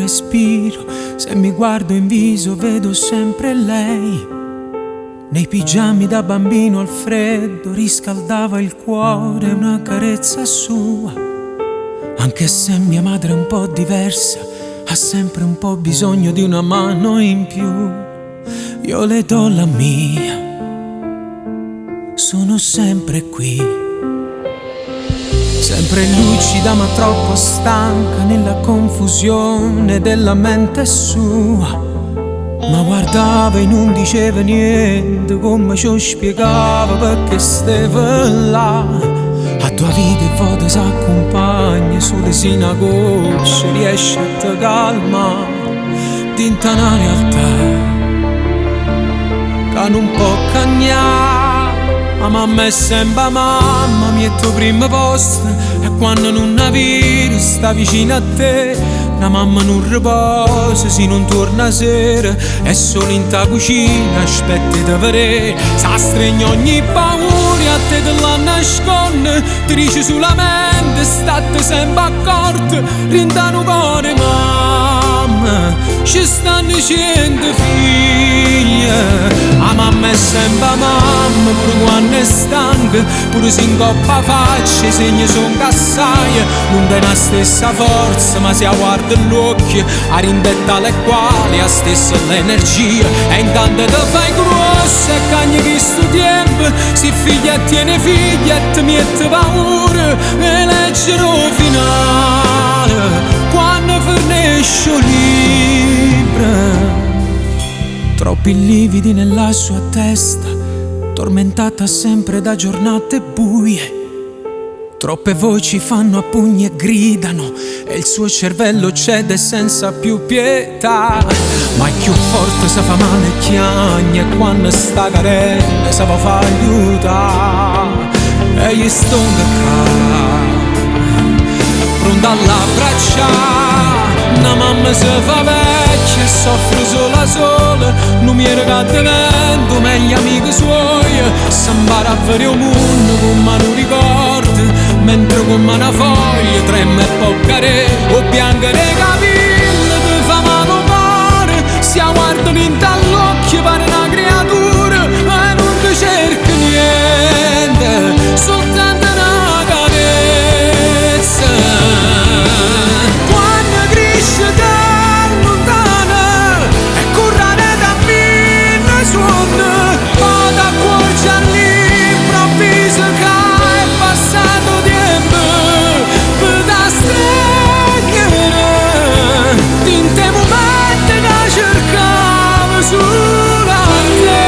respiro, se mi guardo in viso vedo sempre lei. Nei pigiami da bambino al freddo riscaldava il cuore una carezza sua. Anche se mia madre è un po' diversa, ha sempre un po' bisogno di una mano in più. Io le do la mia, sono sempre qui, sempre lucida ma troppo stanca nella confusione della mente sua. Ma guardava e non diceva niente, come ci spiegava perché stava là. A tua vita e voto s'accompagna, solo se una goccia riesce a te calmare, dinta una realtà che non può cagnare. Ma mamma è sempre mamma, mi è tuo primo posto, e quando non la vedi sta vicino a te. La mamma non riposa se non torna sera, è solo in ta cucina, aspetti di vedere. Sa stregna ogni paura, a te te la nasconde, ti dice solamente state sempre accorte. Rindano cuore mamma, ci stanno dicendo figlia. La mamma è sempre mamma, pure quando è stanca, pure se ingoppa faccia, i segni son cassaie. Non dai la stessa forza, ma si guarda l'occhio, a rindetta le quali ha stessa l'energia. E intanto te fai grossa e cagni che sto tempo, si figlia tiene figlia e ti mette paura. E leggero finale, quando finisce il libro. Troppi lividi nella sua testa, tormentata sempre da giornate buie. Troppe voci fanno a pugni e gridano, e il suo cervello cede senza più pietà. Ma è più forte se fa male e chiagna, e quando sta carella se va fa aiutare. E gli stonda pronta all'abbracciare. Una mamma si fa vecchia e soffre sola, non mi era tenendo meglio amici suoi. Sembra a vedere un mondo come non ricorda, mentre come una foglia trema e poccare. O bianca nei capelli ti fa male cuore, si guardano in dall'occhio pare una creatura, ma non ti cerca niente, soltanto una carezza. Quando cresce da lontana e correre da fino ai suoni, poi da cuore all'improvviso che è passato tempo per da stagliare in te momenti che cercavo solo a te.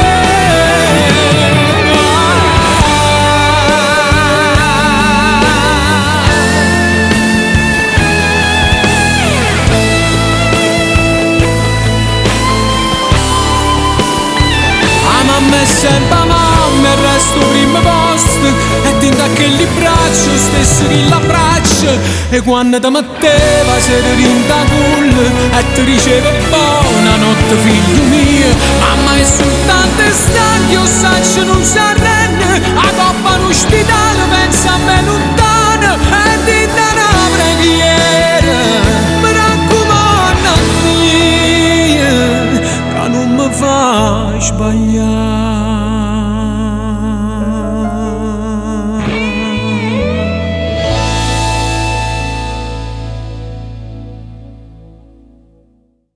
Mamma è sempre mamma, il resto primo posto, e tinta che li braccio stesso che l'abbraccia. E quando ti metteva se ti rinda culla e ti diceva buonanotte figlio mio. Mamma è soltanto stanca, io saccio non si arrende, a coppa all'ospedale pensa a me lontano, e ti dà una preghiera, mi raccomando a te, che non mi fa sbagliare.